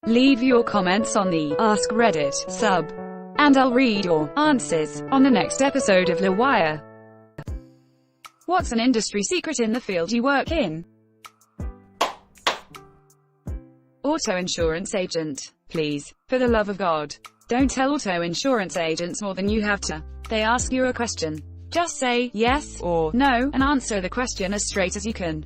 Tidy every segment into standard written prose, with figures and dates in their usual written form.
Leave your comments on the Ask Reddit sub, and I'll read your answers on the next episode of LWIAR. What's an industry secret in the field you work in? Auto insurance agent. Please, for the love of God, don't tell auto insurance agents more than you have to. They ask you a question. Just say yes or no, and answer the question as straight as you can.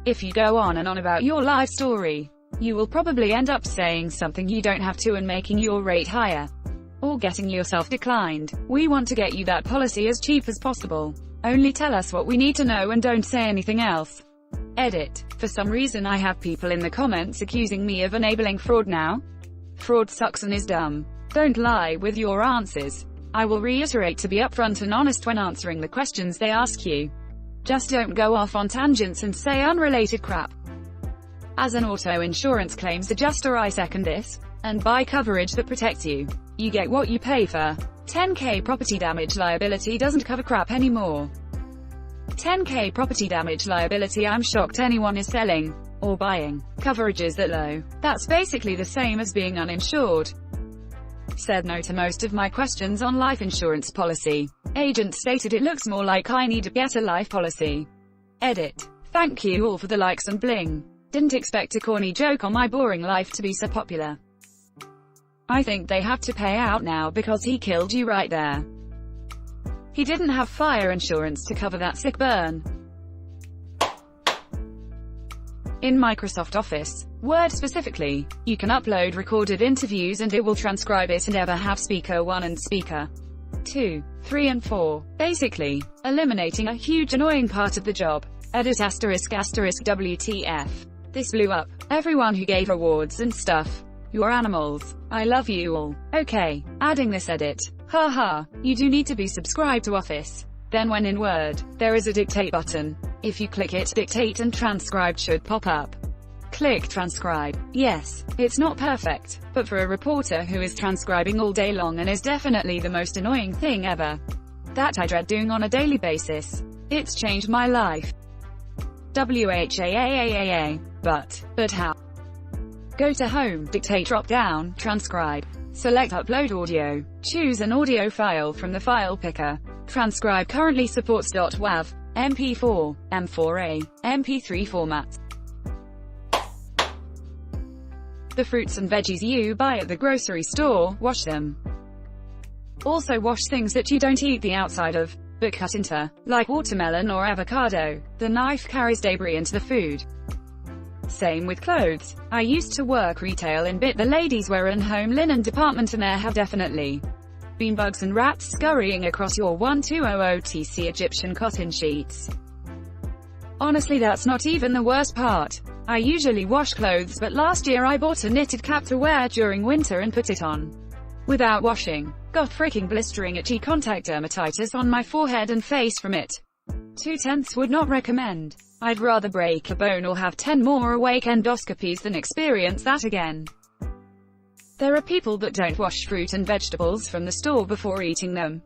If you go on and on about your life story, you will probably end up saying something you don't have to and making your rate higher, or getting yourself declined. We want to get you that policy as cheap as possible. Only tell us what we need to know and don't say anything else. Edit. For some reason I have people in the comments accusing me of enabling fraud now. Fraud sucks and is dumb. Don't lie with your answers. I will reiterate to be upfront and honest when answering the questions they ask you. Just don't go off on tangents and say unrelated crap. As an auto insurance claims adjuster, I second this. And buy coverage that protects you. You get what you pay for. 10k property damage liability doesn't cover crap anymore. 10k property damage liability. I'm shocked anyone is selling or buying coverages that low. That's basically the same as being uninsured. Said no to most of my questions on life insurance policy. Agent stated it looks more like I need to get a life policy. Edit. Thank you all for the likes and bling. Didn't expect a corny joke on my boring life to be so popular. I think they have to pay out now because he killed you right there. He didn't have fire insurance to cover that sick burn. In Microsoft Office, Word specifically, you can upload recorded interviews and it will transcribe it and ever have speaker 1 and speaker 2, 3 and 4, basically eliminating a huge annoying part of the job. Edit **** WTF. This blew up. Everyone who gave awards and stuff. You're animals. I love you all. Okay, adding this edit. Haha, you do need to be subscribed to Office. Then when in Word, there is a dictate button. If you click it, dictate and transcribe should pop up. Click transcribe. Yes, it's not perfect, but for a reporter who is transcribing all day long and is definitely the most annoying thing ever that I dread doing on a daily basis. It's changed my life. WHAAAAA. But how? Go to Home, Dictate drop-down, Transcribe. Select Upload Audio. Choose an audio file from the file picker. Transcribe currently supports .wav, MP4, M4A, MP3 formats. The fruits and veggies you buy at the grocery store, wash them. Also wash things that you don't eat the outside of, but cut into, like watermelon or avocado. The knife carries debris into the food. Same with clothes. I used to work retail in the ladies' wear and home linen department, and there have definitely been bugs and rats scurrying across your 1200TC Egyptian cotton sheets. Honestly, that's not even the worst part. I usually wash clothes, but last year I bought a knitted cap to wear during winter and put it on without washing. Got freaking blistering itchy contact dermatitis on my forehead and face from it. 2/10 would not recommend. I'd rather break a bone or have 10 more awake endoscopies than experience that again. There are people that don't wash fruit and vegetables from the store before eating them.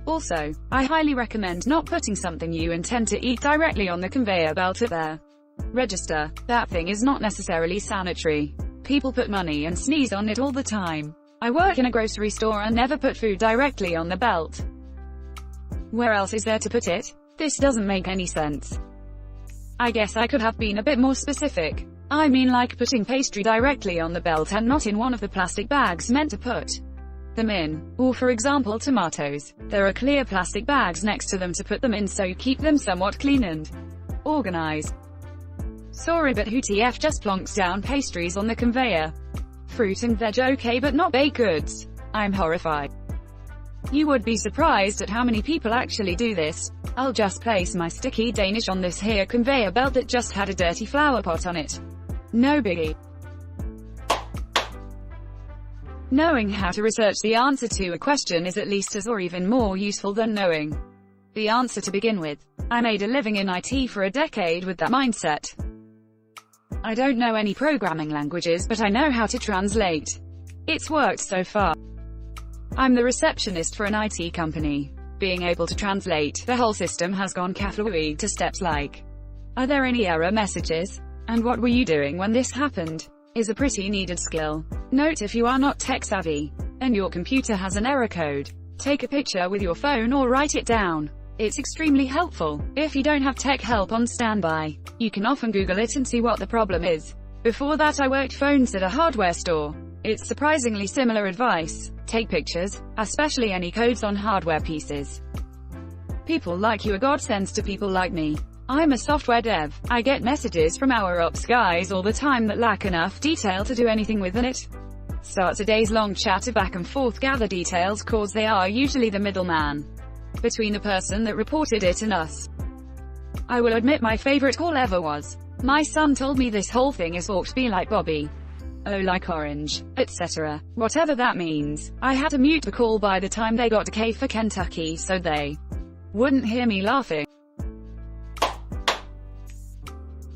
Also, I highly recommend not putting something you intend to eat directly on the conveyor belt at their register. That thing is not necessarily sanitary. People put money and sneeze on it all the time. I work in a grocery store and never put food directly on the belt. Where else is there to put it? This doesn't make any sense. I guess I could have been a bit more specific. I mean, like putting pastry directly on the belt and not in one of the plastic bags meant to put them in. Or for example tomatoes. There are clear plastic bags next to them to put them in, so you keep them somewhat clean and organized. Sorry, but who TF just plonks down pastries on the conveyor? Fruit and veg okay, but not baked goods. I'm horrified. You would be surprised at how many people actually do this. I'll just place my sticky Danish on this here conveyor belt that just had a dirty flower pot on it. No biggie. Knowing how to research the answer to a question is at least as or even more useful than knowing the answer to begin with. I made a living in IT for a decade with that mindset. I don't know any programming languages, but I know how to translate. It's worked so far. I'm the receptionist for an IT company. Being able to translate the whole system has gone kaflooey to steps like, are there any error messages? And what were you doing when this happened? is a pretty needed skill. Note if you are not tech savvy, and your computer has an error code, take a picture with your phone or write it down. It's extremely helpful. If you don't have tech help on standby, you can often Google it and see what the problem is. Before that I worked phones at a hardware store. It's surprisingly similar advice. Take pictures, especially any codes on hardware pieces. People like you are godsends to people like me. I'm a software dev. I get messages from our ops guys all the time that lack enough detail to do anything with it. Starts a days-long chat of back and forth, gather details cause they are usually the middleman between the person that reported it and us. I will admit my favorite call ever was, my son told me this whole thing is ought to be like Bobby. Oh, like orange, etc. Whatever that means. I had to mute the call by the time they got to K for Kentucky so they wouldn't hear me laughing.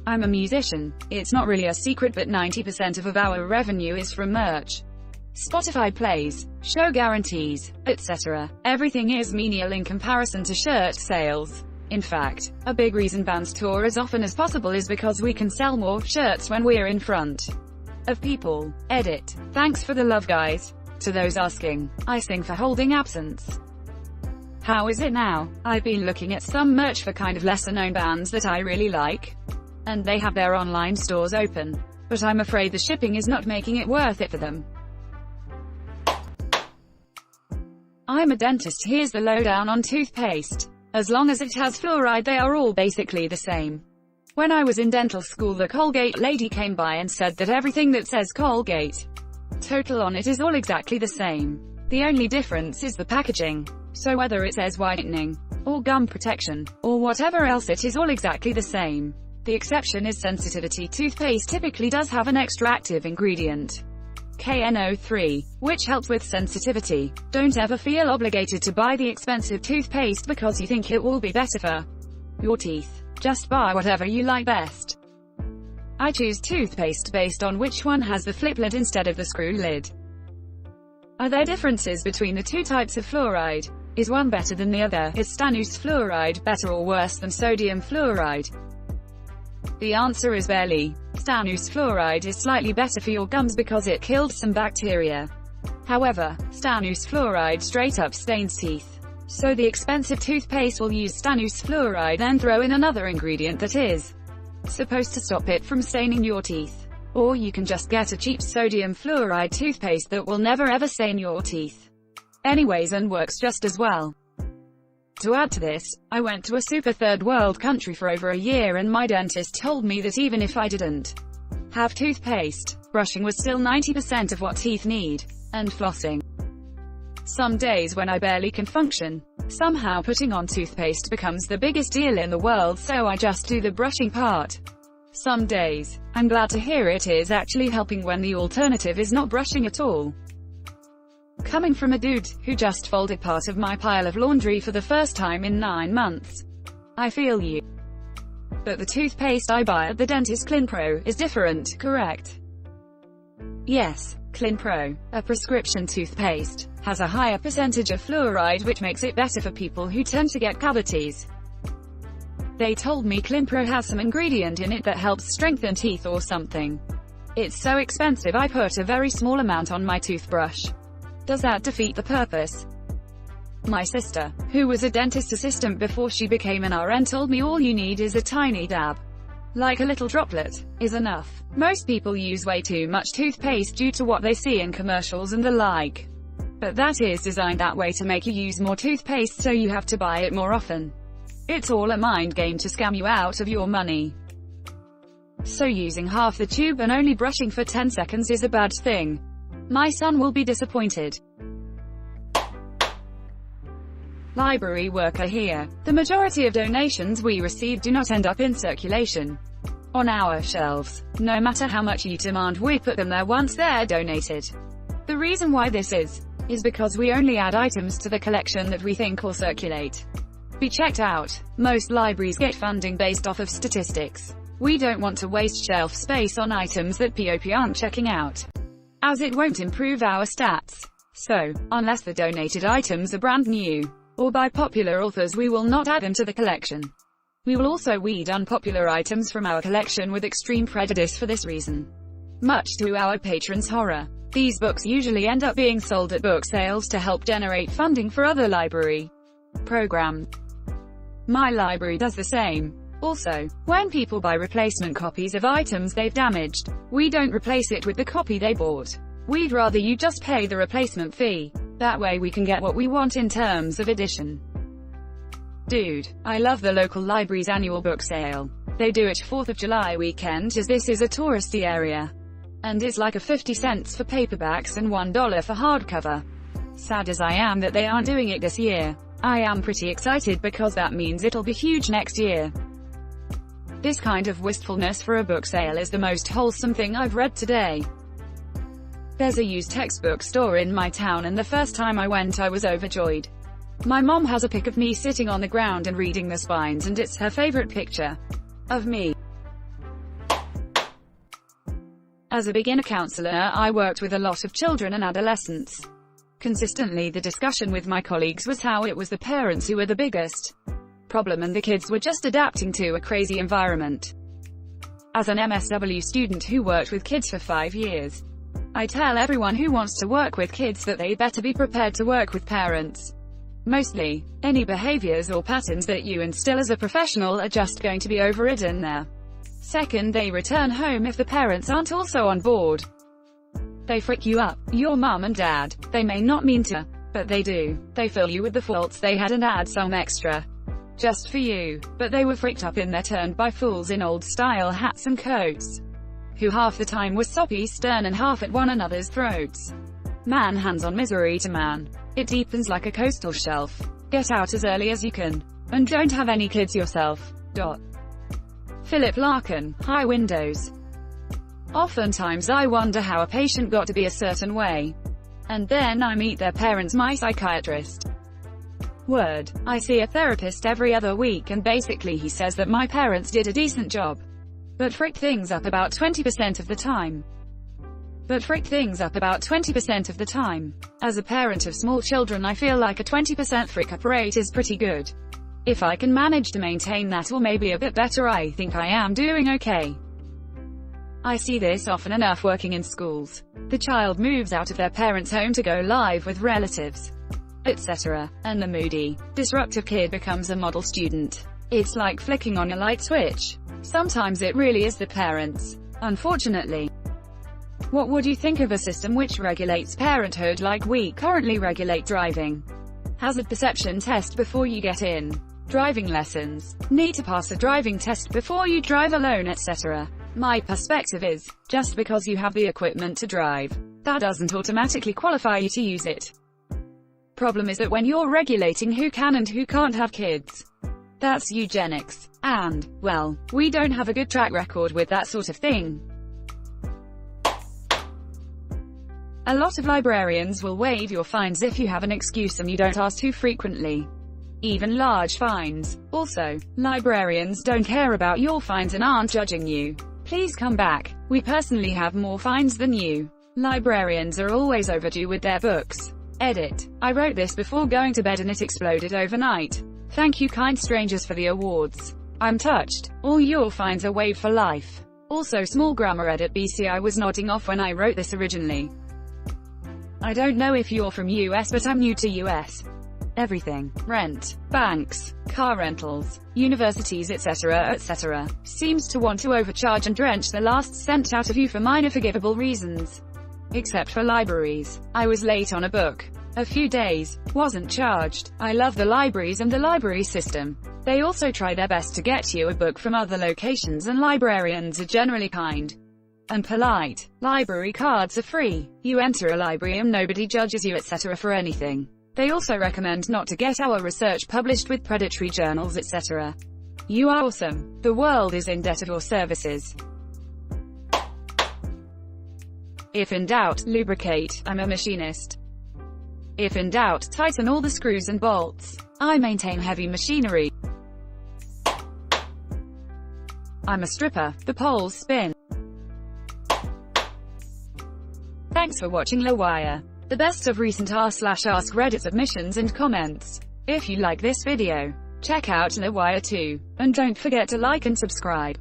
I'm a musician. It's not really a secret, but 90% of our revenue is from merch. Spotify plays, show guarantees, etc. Everything is menial in comparison to shirt sales. In fact, a big reason bands tour as often as possible is because we can sell more shirts when we're in front of people. Edit. Thanks for the love, guys. To those asking, I sing for holding absence. How is it now? I've been looking at some merch for kind of lesser known bands that I really like, and they have their online stores open, but I'm afraid the shipping is not making it worth it for them. I'm a dentist. Here's the lowdown on toothpaste. As long as it has fluoride, they are all basically the same. When I was in dental school, the Colgate lady came by and said that everything that says Colgate Total on it is all exactly the same. The only difference is the packaging. So whether it says whitening, or gum protection, or whatever else, it is all exactly the same. The exception is sensitivity. Toothpaste typically does have an extra active ingredient, KNO3, which helps with sensitivity. Don't ever feel obligated to buy the expensive toothpaste because you think it will be better for your teeth. Just buy whatever you like best. I choose toothpaste based on which one has the flip lid instead of the screw lid. Are there differences between the two types of fluoride? Is one better than the other? Is stannous fluoride better or worse than sodium fluoride? The answer is barely. Stannous fluoride is slightly better for your gums because it killed some bacteria. However, stannous fluoride straight up stains teeth. So the expensive toothpaste will use stannous fluoride and throw in another ingredient that is supposed to stop it from staining your teeth. Or you can just get a cheap sodium fluoride toothpaste that will never ever stain your teeth anyways and works just as well. To add to this, I went to a super third world country for over a year and my dentist told me that even if I didn't have toothpaste, brushing was still 90% of what teeth need, and flossing. Some days when I barely can function, somehow putting on toothpaste becomes the biggest deal in the world, so I just do the brushing part. Some days, I'm glad to hear it is actually helping when the alternative is not brushing at all. Coming from a dude who just folded part of my pile of laundry for the first time in 9 months, I feel you. But the toothpaste I buy at the dentist, ClinPro, is different, correct? Yes, ClinPro, a prescription toothpaste, has a higher percentage of fluoride, which makes it better for people who tend to get cavities. They told me ClinPro has some ingredient in it that helps strengthen teeth or something. It's so expensive I put a very small amount on my toothbrush. Does that defeat the purpose? My sister, who was a dentist assistant before she became an RN, told me all you need is a tiny dab. Like a little droplet, is enough. Most people use way too much toothpaste due to what they see in commercials and the like. But that is designed that way to make you use more toothpaste so you have to buy it more often. It's all a mind game to scam you out of your money. So using half the tube and only brushing for 10 seconds is a bad thing. My son will be disappointed. Library worker here. The majority of donations we receive do not end up in circulation on our shelves. No matter how much you demand, we put them there once they're donated. The reason why this is because we only add items to the collection that we think will circulate. Be checked out. Most libraries get funding based off of statistics. We don't want to waste shelf space on items that POP aren't checking out, as it won't improve our stats. So, unless the donated items are brand new, or by popular authors, we will not add them to the collection. We will also weed unpopular items from our collection with extreme prejudice for this reason. Much to our patrons' horror, these books usually end up being sold at book sales to help generate funding for other library programs. My library does the same. Also, when people buy replacement copies of items they've damaged, we don't replace it with the copy they bought. We'd rather you just pay the replacement fee. That way we can get what we want in terms of edition. Dude, I love the local library's annual book sale. They do it 4th of July weekend as this is a touristy area. And it's like a 50 cents for paperbacks and $1 for hardcover. Sad as I am that they aren't doing it this year, I am pretty excited because that means it'll be huge next year. This kind of wistfulness for a book sale is the most wholesome thing I've read today. There's a used textbook store in my town and the first time I went I was overjoyed. My mom has a pic of me sitting on the ground and reading the spines and it's her favorite picture of me. As a beginner counselor, I worked with a lot of children and adolescents. Consistently the discussion with my colleagues was how it was the parents who were the biggest problem and the kids were just adapting to a crazy environment. As an MSW student who worked with kids for 5 years, I tell everyone who wants to work with kids that they better be prepared to work with parents. Mostly, any behaviors or patterns that you instill as a professional are just going to be overridden there. Second, they return home if the parents aren't also on board. They frick you up, your mum and dad. They may not mean to, but they do. They fill you with the faults they had and add some extra. Just for you. But they were fricked up in their turn by fools in old-style hats and coats, who half the time were soppy, stern and half at one another's throats. Man hands on misery to man. It deepens like a coastal shelf. Get out as early as you can. And don't have any kids yourself. Philip Larkin, High Windows. Oftentimes I wonder how a patient got to be a certain way. And then I meet their parents, my psychiatrist. Word. I see a therapist every other week and basically he says that my parents did a decent job. But fricked things up about 20% of the time. As a parent of small children I feel like a 20% frick up rate is pretty good. If I can manage to maintain that or maybe a bit better I think I am doing okay. I see this often enough working in schools. The child moves out of their parents' home to go live with relatives, etc. And the moody, disruptive kid becomes a model student. It's like flicking on a light switch. Sometimes it really is the parents, unfortunately. What would you think of a system which regulates parenthood like we currently regulate driving? Hazard perception test before you get in. Driving lessons. Need to pass a driving test before you drive alone, etc. My perspective is, just because you have the equipment to drive, that doesn't automatically qualify you to use it. Problem is that when you're regulating who can and who can't have kids, that's eugenics. And, well, we don't have a good track record with that sort of thing. A lot of librarians will waive your fines if you have an excuse and you don't ask too frequently. Even large fines. Also, librarians don't care about your fines and aren't judging you. Please come back. We personally have more fines than you. Librarians are always overdue with their books. Edit. I wrote this before going to bed and it exploded overnight. Thank you kind strangers for the awards. I'm touched. All your fines are waived for life. Also small grammar edit BC. I was nodding off when I wrote this originally. I don't know if you're from US but I'm new to US. Everything, rent, banks, car rentals, universities etc. etc. seems to want to overcharge and drench the last cent out of you for minor forgivable reasons. Except for libraries. I was late on a book. A few days. Wasn't charged. I love the libraries and the library system. They also try their best to get you a book from other locations and librarians are generally kind and polite. Library cards are free. You enter a library and nobody judges you etc. for anything. They also recommend not to get our research published with predatory journals etc. You are awesome. The world is in debt of your services. If in doubt, lubricate. I'm a machinist. If in doubt, tighten all the screws and bolts. I maintain heavy machinery. I'm a stripper. The poles spin. Thanks for watching LWIAR. The best of recent r/AskReddit submissions and comments. If you like this video, check out LWIAR too. And don't forget to like and subscribe.